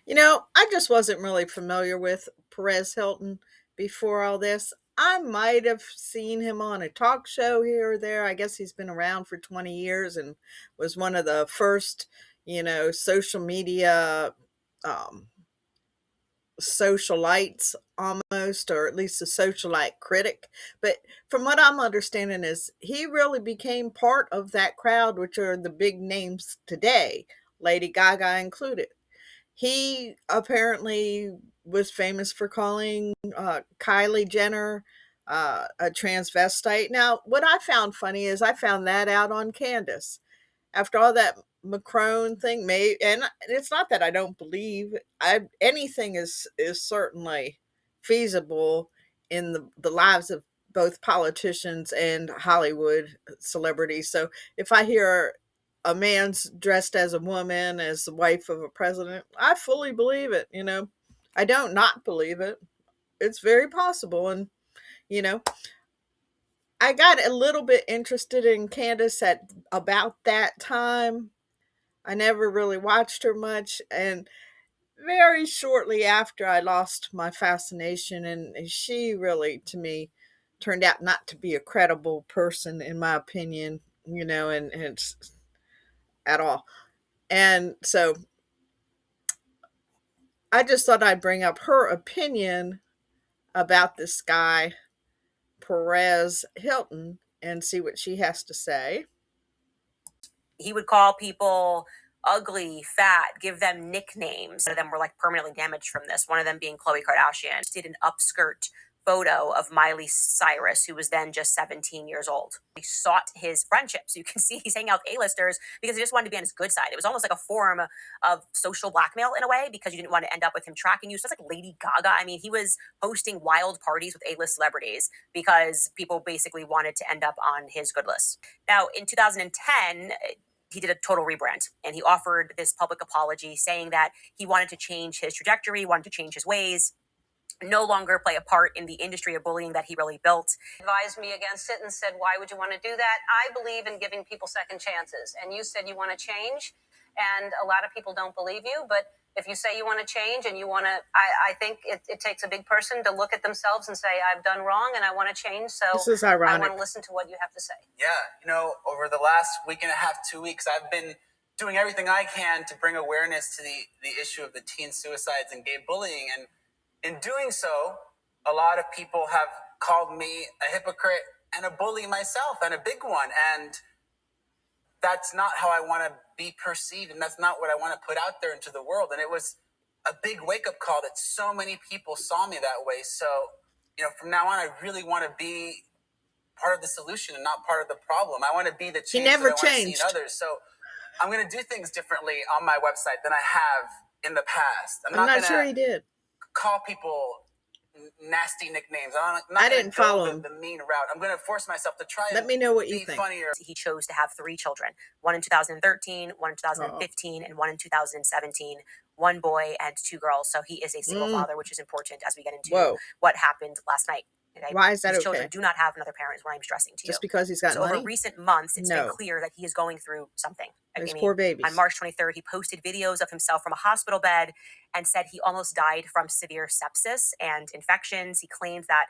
I just wasn't really familiar with Perez Hilton before all this. I might have seen him on a talk show here or there. I guess he's been around for 20 years and was one of the first, social media um, socialites almost, or at least a socialite critic. But from what I'm understanding is he really became part of that crowd, which are the big names today, Lady Gaga included. He apparently was famous for calling Kylie Jenner a transvestite. Now, what I found funny is I found that out on Candace after all that Macron thing. May and it's not that I don't believe anything is certainly feasible in the lives of both politicians and Hollywood celebrities. So if I hear a man's dressed as a woman as the wife of a president, I fully believe it. I don't not believe it. It's very possible. And you know I got a little bit interested in Candace at about that time. I never really watched her much, and very shortly after I lost my fascination, and she really, to me, turned out not to be a credible person, in my opinion, and it's at all. And so I just thought I'd bring up her opinion about this guy, Perez Hilton, and see what she has to say. He would call people ugly, fat, give them nicknames. Some of them were like permanently damaged from this. One of them being Khloe Kardashian. She did an upskirt photo of Miley Cyrus, who was then just 17 years old. He sought his friendship. So you can see he's hanging out with A-listers because he just wanted to be on his good side. It was almost like a form of social blackmail in a way, because you didn't want to end up with him tracking you. So it's like Lady Gaga. I mean, he was hosting wild parties with A-list celebrities because people basically wanted to end up on his good list. Now, in 2010, he did a total rebrand, and he offered this public apology saying that he wanted to change his trajectory, wanted to change his ways, no longer play a part in the industry of bullying that he really built. Advised me against it and said, why would you want to do that? I believe in giving people second chances. And you said you want to change, and a lot of people don't believe you, but if you say you want to change and you want to, I think it takes a big person to look at themselves and say, I've done wrong and I want to change. So This is ironic. I want to listen to what you have to say. Yeah, over the last week and a half, 2 weeks, I've been doing everything I can to bring awareness to the issue of the teen suicides and gay bullying. And in doing so, a lot of people have called me a hypocrite and a bully myself, and a big one. And that's not how I want to be perceived, and that's not what I want to put out there into the world. And it was a big wake-up call that so many people saw me that way. So, from now on, I really want to be part of the solution and not part of the problem. I want to be the change that I want to see in others. So I'm going to do things differently on my website than I have in the past. I'm not sure he did. Call people nasty nicknames. I didn't follow him. The mean route. I'm going to force myself to try. Let me know what you think. Funnier. He chose to have 3 children: one in 2013, one in 2015, and one in 2017. 1 boy and 2 girls. So he is a single father, which is important as we get into what happened last night. Okay? Why is that His okay? children do not have another parent, is what I'm stressing to you. Just because he's got money? Over recent months, it's been clear that he is going through something. His poor babies. On March 23rd, he posted videos of himself from a hospital bed and said he almost died from severe sepsis and infections. He claimed that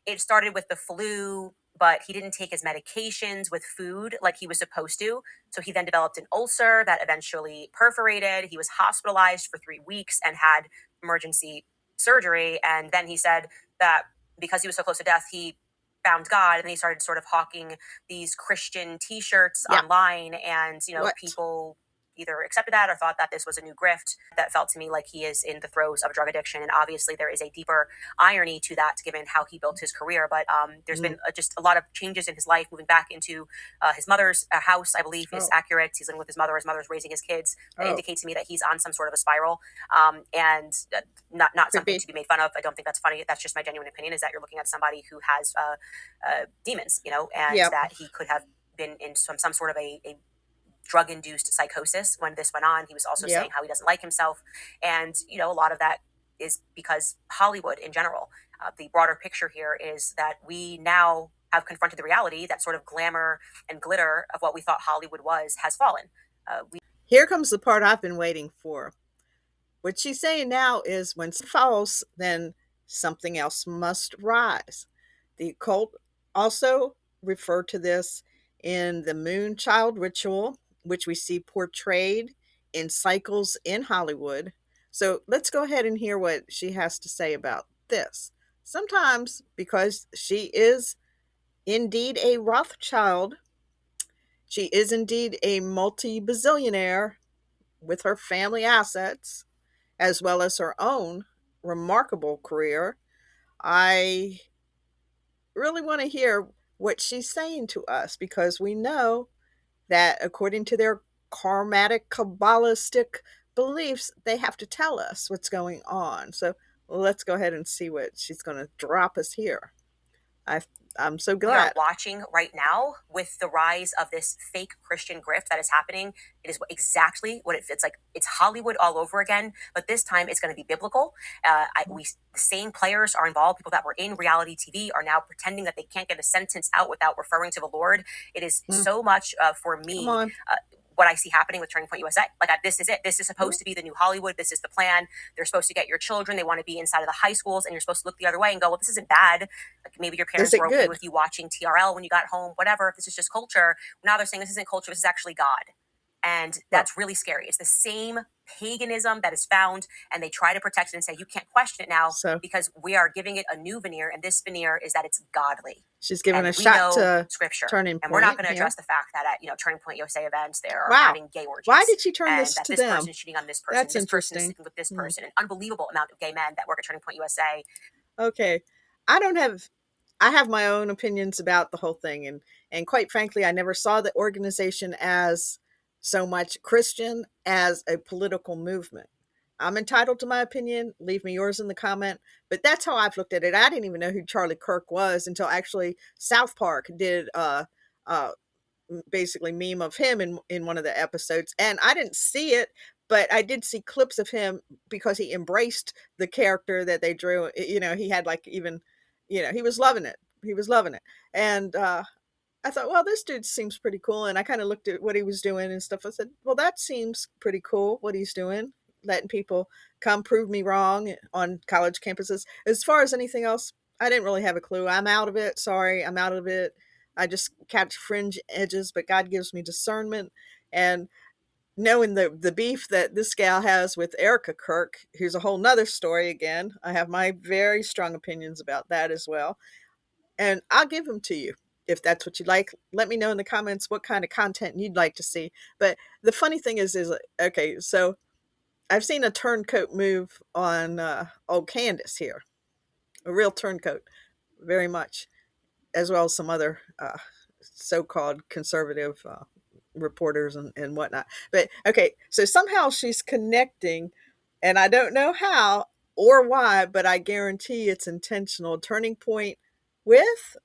it started with the flu, but he didn't take his medications with food like he was supposed to. So he then developed an ulcer that eventually perforated. He was hospitalized for 3 weeks and had emergency surgery. And then he said that because he was so close to death, he found God, and then he started sort of hawking these Christian t-shirts online, and people either accepted that or thought that this was a new grift. That felt to me like he is in the throes of drug addiction, and obviously there is a deeper irony to that given how he built his career. But there's been just a lot of changes in his life, moving back into his mother's house, I believe is accurate. He's living with his mother's raising his kids. That indicates to me that he's on some sort of a spiral, and not something to be made fun of. I don't think that's funny. That's just my genuine opinion, is that you're looking at somebody who has demons, and that he could have been in some sort of a drug-induced psychosis when this went on. He was also saying how he doesn't like himself. And, a lot of that is because Hollywood in general. The broader picture here is that we now have confronted the reality that sort of glamour and glitter of what we thought Hollywood was has fallen. Here comes the part I've been waiting for. What she's saying now is when falls, then something else must rise. The occult also refer to this in the moon child ritual, which we see portrayed in cycles in Hollywood. So let's go ahead and hear what she has to say about this. Sometimes, because she is indeed a Rothschild, she is indeed a multi bazillionaire with her family assets, as well as her own remarkable career. I really want to hear what she's saying to us because we know that according to their karmatic kabbalistic beliefs, they have to tell us what's going on. So let's go ahead and see what she's going to drop us here. I, I'm so We are glad. watching right now with the rise of this fake Christian grift that is happening. It is exactly what it's like. It's Hollywood all over again, but this time it's going to be biblical. The same players are involved. People that were in reality TV are now pretending that they can't get a sentence out without referring to the Lord. It is so much for Come me. on. What I see happening with Turning Point USA. Like, this is it. This is supposed to be the new Hollywood. This is the plan. They're supposed to get your children. They want to be inside of the high schools, and you're supposed to look the other way and go, well, this isn't bad. Like, maybe your Is parents it were okay good? with you watching TRL when you got home, whatever. If this is just culture, now they're saying this isn't culture. This is actually God. And that's really scary. It's the same paganism that is found, and they try to protect it and say, you can't question it now So because we are giving it a new veneer, and this veneer is that it's godly. she's giving And a we shot know to scripture. Turning And we're not Point going to here. address the fact that at Turning Point USA events, they're Wow. having gay orgies. Why did she turn and this that to this them? person is cheating on this person. That's this person is interesting. sleeping with this person. An unbelievable amount of gay men that work at Turning Point USA. Okay. I don't have I have my own opinions about the whole thing, and quite frankly, I never saw the organization as so much Christian as a political movement. I'm entitled to my opinion. Leave me yours in the comment. But that's how I've looked at it. I didn't even know who Charlie Kirk was until actually South Park did uh basically meme of him in one of the episodes, and I didn't see it, but I did see clips of him because he embraced the character that they drew. He had like even, he was loving it. He was loving it, and I thought, well, this dude seems pretty cool, and I kind of looked at what he was doing and stuff. I said, well, that seems pretty cool what he's doing, letting people come prove me wrong on college campuses. As far as anything else, I didn't really have a clue. I'm out of it. Sorry, I'm out of it. I just catch fringe edges, but God gives me discernment. And knowing the beef that this gal has with Erica Kirk, who's a whole nother story again. I have my very strong opinions about that as well. And I'll give them to you. If that's what you like, let me know in the comments what kind of content you'd like to see. But the funny thing is okay, so I've seen a turncoat move on old Candace here, a real turncoat, very much, as well as some other so-called conservative reporters and whatnot. But okay, so somehow she's connecting, and I don't know how or why, but I guarantee it's intentional. Turning Point with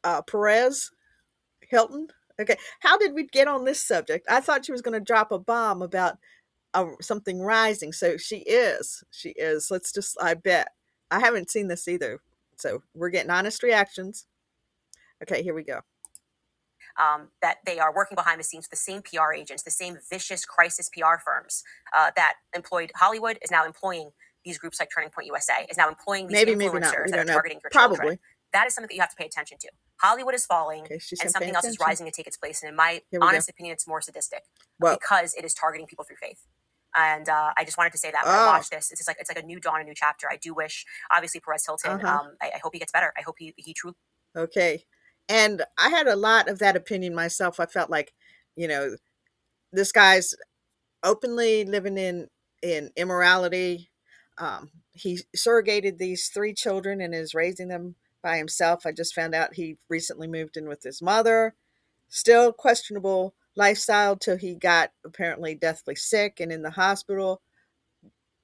uh, Perez Hilton. Okay, how did we get on this subject? I thought she was going to drop a bomb about something rising. So she is. She is. Let's just. I bet. I haven't seen this either. So we're getting honest reactions. Okay, here we go. That they are working behind the scenes. The same PR agents, the same vicious crisis PR firms that employed Hollywood is now employing these groups like Turning Point USA, is now employing these Maybe not. influencers We that are don't know. targeting your Probably. children. That is something that you have to pay attention to. Hollywood is falling, Okay, she's and gonna pay something else is attention. rising to take its place. And in my Here we go. honest opinion, it's more sadistic Well, because it is targeting people through faith. And I just wanted to say that when I oh, watched this, it's like a new dawn, a new chapter. I do wish, obviously, Perez Hilton. I hope he gets better. I hope he truly. okay. And I had a lot of that opinion myself. I felt like, you know, this guy's openly living in immorality. He surrogated these 3 children and is raising them by himself. I just found out he recently moved in with his mother. Still questionable lifestyle till he got apparently deathly sick and in the hospital.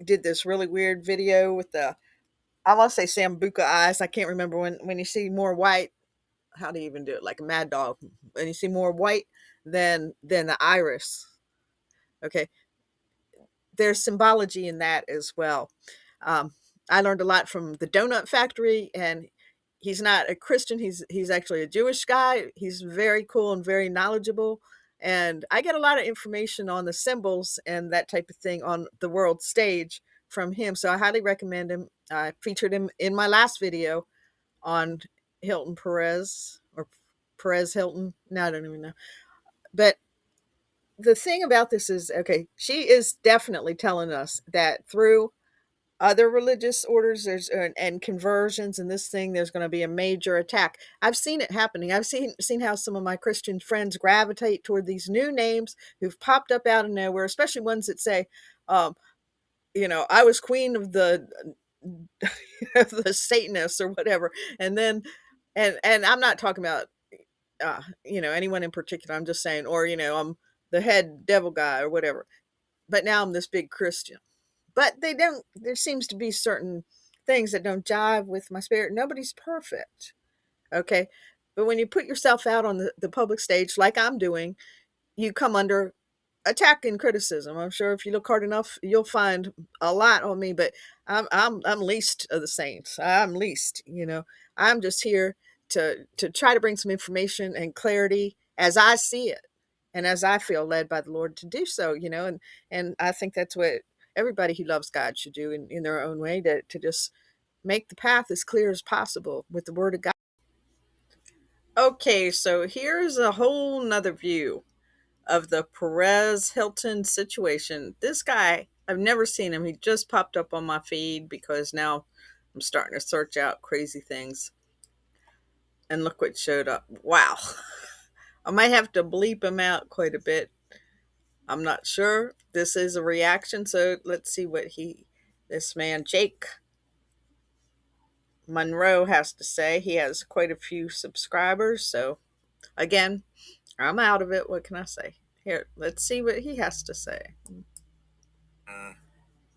Did this really weird video with the, I want to say Sambuca eyes. I can't remember when you see more white. How do you even do it? Like a mad dog. When you see more white than the iris. Okay, there's symbology in that as well. Um, I learned a lot from the Donut Factory, and he's not a Christian. He's actually a Jewish guy. He's very cool and very knowledgeable. And I get a lot of information on the symbols and that type of thing on the world stage from him. So I highly recommend him. I featured him in my last video on Hilton Perez, or Perez Hilton. No, I don't even know. But the thing about this is, okay, she is definitely telling us that through other religious orders and conversions and this thing, there's going to be a major attack. I've seen it happening. I've seen how some of my Christian friends gravitate toward these new names who've popped up out of nowhere, especially ones that say, um, I was queen of the of the Satanists or whatever. And then and I'm not talking about anyone in particular. I'm just saying, or I'm the head devil guy or whatever. But now I'm this big Christian. But they don't, there seems to be certain things that don't jive with my spirit. Nobody's perfect. Okay. But when you put yourself out on the public stage, like I'm doing, you come under attack and criticism. I'm sure if you look hard enough, you'll find a lot on me, but I'm least of the saints. I'm least, I'm just here to try to bring some information and clarity as I see it and as I feel led by the Lord to do so, and I think that's what everybody who loves God should do in their own way, to just make the path as clear as possible with the word of God. Okay, so here's a whole nother view of the Perez Hilton situation. This guy, I've never seen him. He just popped up on my feed because now I'm starting to search out crazy things. And look what showed up. Wow. I might have to bleep him out quite a bit. I'm not sure. This is a reaction, so let's see what this man, Jake Monroe, has to say. He has quite a few subscribers, so again, I'm out of it. What can I say? Here, let's see what he has to say.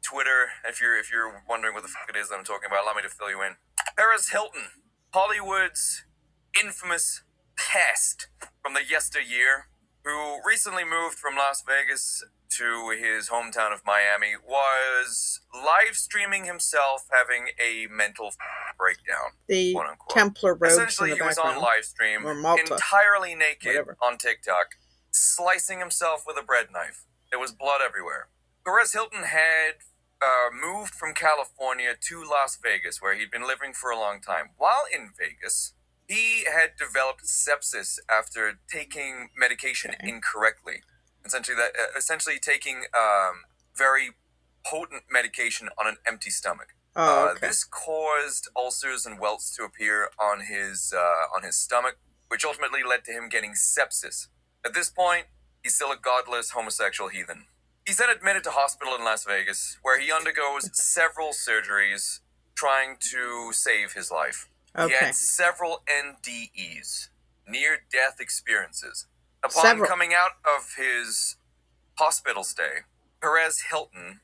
Twitter, if you're wondering what the fuck it is that I'm talking about, allow me to fill you in. Perez Hilton, Hollywood's infamous pest from the yesteryear, who recently moved from Las Vegas to his hometown of Miami, was live streaming himself having a mental breakdown. The quote unquote. Templar robes. Essentially, in the he was on live stream, Malta, entirely naked, whatever, on TikTok, slicing himself with a bread knife. There was blood everywhere. Perez Hilton had moved from California to Las Vegas, where he'd been living for a long time. While in Vegas, he had developed sepsis after taking medication incorrectly. Essentially taking very potent medication on an empty stomach. This caused ulcers and welts to appear on his stomach, which ultimately led to him getting sepsis. At this point, he's still a godless homosexual heathen. He's then admitted to hospital in Las Vegas, where he undergoes several surgeries trying to save his life. He had several NDEs, near-death experiences. Upon coming out of his hospital stay, Perez Hilton,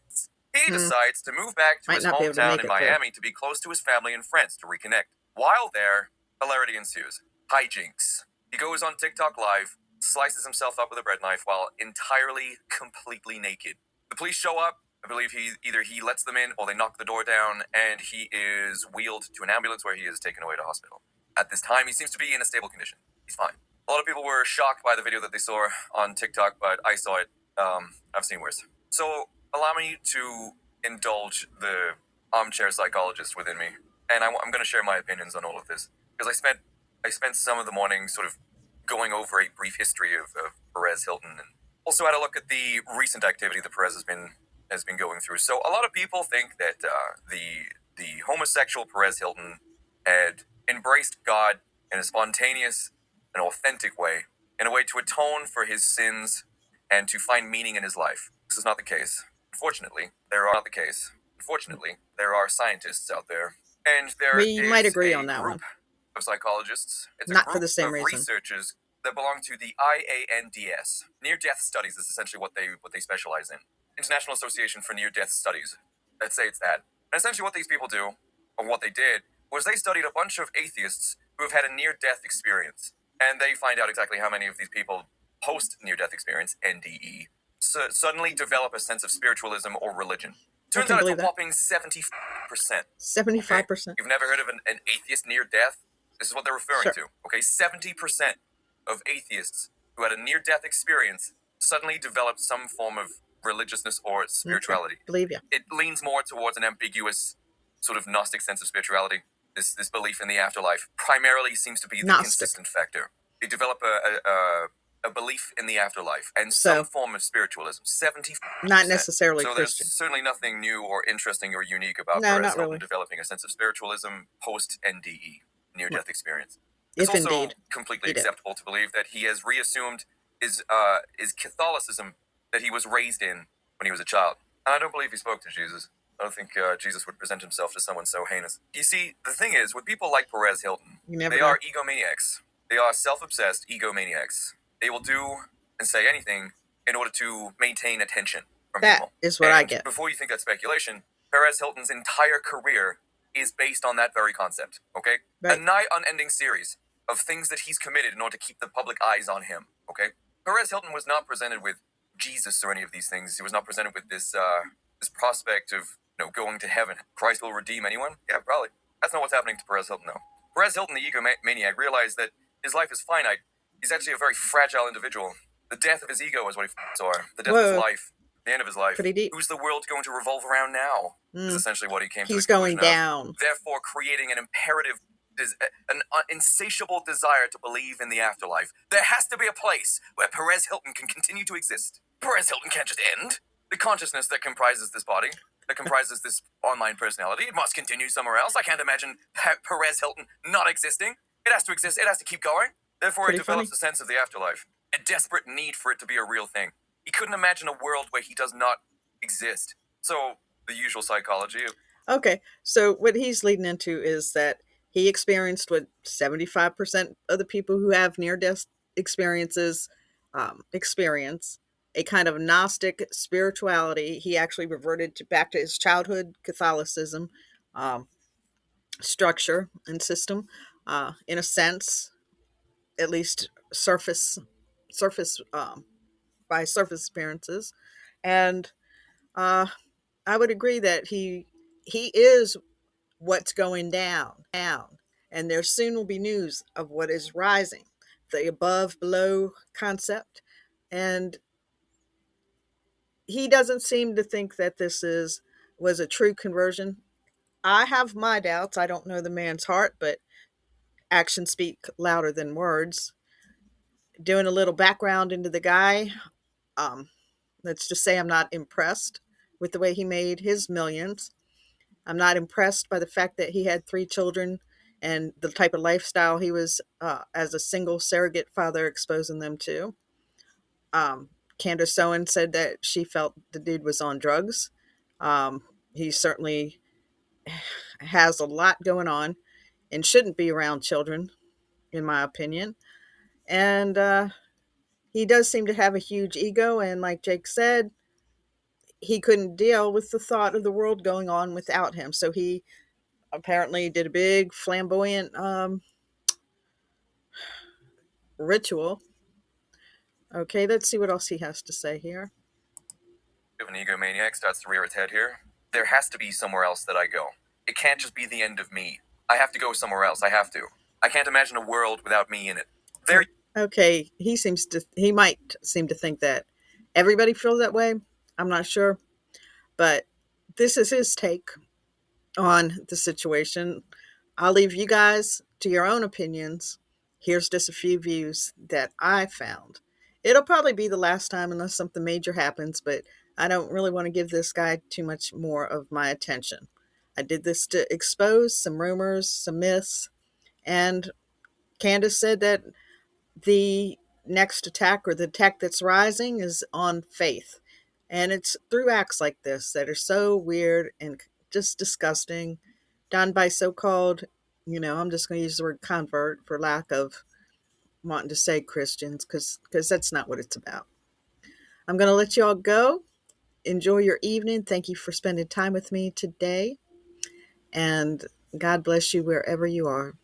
he decides to move back to his hometown in Miami to be close to his family and friends to reconnect. While there, hilarity ensues. Hijinks. He goes on TikTok Live, slices himself up with a bread knife while entirely, completely naked. The police show up. I believe he lets them in or they knock the door down, and he is wheeled to an ambulance where he is taken away to hospital. At this time, he seems to be in a stable condition. He's fine. A lot of people were shocked by the video that they saw on TikTok, but I saw it. I've seen worse. So allow me to indulge the armchair psychologist within me, and I'm going to share my opinions on all of this, because I spent some of the morning sort of going over a brief history of Perez Hilton, and also had a look at the recent activity that Perez has been going through. So a lot of people think that the homosexual Perez Hilton had embraced God in a spontaneous and authentic way, in a way to atone for his sins and to find meaning in his life. This is not the case. Unfortunately, there are scientists out there, and there is might agree a on that group one. of psychologists. It's Not a group for the same of reason. researchers that belong to the IANDS. Near-death studies is essentially what they specialize in. International Association for Near-Death Studies. Let's say it's that. And essentially what these people do, or what they did, was they studied a bunch of atheists who have had a near-death experience. And they find out exactly how many of these people post-near-death experience, NDE, suddenly develop a sense of spiritualism or religion. Turns out it's a whopping 75%. 75%. Okay? You've never heard of an atheist near death? This is what they're referring to. Okay, 70% of atheists who had a near-death experience suddenly developed some form of religiousness or spirituality. Okay. Believe you. It leans more towards an ambiguous sort of Gnostic sense of spirituality. This belief in the afterlife primarily seems to be the Gnostic. consistent factor. They develop a belief in the afterlife and So- some form of spiritualism. 70%. Not necessarily So Christian. there's certainly nothing new or interesting or unique about No, Perez not Hilton really. developing a sense of spiritualism post NDE, near-death experience. If It's also indeed completely he did. acceptable to believe that he has reassumed his Catholicism that he was raised in when he was a child. And I don't believe he spoke to Jesus. I don't think Jesus would present himself to someone so heinous. You see, the thing is, with people like Perez Hilton, You never they know. are egomaniacs. They are self-obsessed egomaniacs. They will do and say anything in order to maintain attention from That people. is what I And get. before you think that's speculation, Perez Hilton's entire career is based on that very concept, okay? Right. A nigh unending series of things that he's committed in order to keep the public eyes on him, okay? Perez Hilton was not presented with Jesus or any of these things. He was not presented with this prospect of going to heaven. Christ will redeem anyone? Yeah, probably. That's not what's happening to Perez Hilton, though. Perez Hilton, the egomaniac, realized that his life is finite. He's actually a very fragile individual. The death of his ego is what he saw. The death of his Whoa. life. The end of his life. Pretty deep. Who's the world going to revolve around now? Is essentially what he came to He's the going conclusion of. down. Therefore, creating an imperative, an insatiable desire to believe in the afterlife. There has to be a place where Perez Hilton can continue to exist. Perez Hilton can't just end. The consciousness that comprises this body, that comprises this online personality, it must continue somewhere else. I can't imagine Perez Hilton not existing. It has to exist. It has to keep going. Therefore, Pretty it develops funny. a sense of the afterlife, a desperate need for it to be a real thing. He couldn't imagine a world where he does not exist. So, the usual psychology of Okay, so what he's leading into is that he experienced what 75% of the people who have near-death experiences experience a kind of Gnostic spirituality. He actually reverted back to his childhood Catholicism structure and system, in a sense, at least surface by surface appearances, and I would agree that he is what's going down, and there soon will be news of what is rising, the above below concept, and he doesn't seem to think that was a true conversion. I have my doubts. I don't know the man's heart, but actions speak louder than words. Doing a little background into the guy, um, let's just say I'm not impressed with the way he made his millions. I'm not impressed by the fact that he had 3 children and the type of lifestyle he was, as a single surrogate father, exposing them to. Candace Owen said that she felt the dude was on drugs. He certainly has a lot going on and shouldn't be around children, in my opinion. And he does seem to have a huge ego. And like Jake said, he couldn't deal with the thought of the world going on without him. So he apparently did a big flamboyant ritual. Okay, let's see what else he has to say here. an egomaniac starts to rear its head here. There has to be somewhere else that I go. It can't just be the end of me. I have to go somewhere else. I have to. I can't imagine a world without me in it. Okay, he might seem to think that everybody feels that way. I'm not sure, but this is his take on the situation. I'll leave you guys to your own opinions. Here's just a few views that I found. It'll probably be the last time unless something major happens, but I don't really want to give this guy too much more of my attention. I did this to expose some rumors, some myths, and Candace said that the next attack, or the attack that's rising, is on faith. And it's through acts like this that are so weird and just disgusting, done by so-called, I'm just going to use the word convert for lack of wanting to say Christians, because that's not what it's about. I'm going to let you all go. Enjoy your evening. Thank you for spending time with me today. And God bless you wherever you are.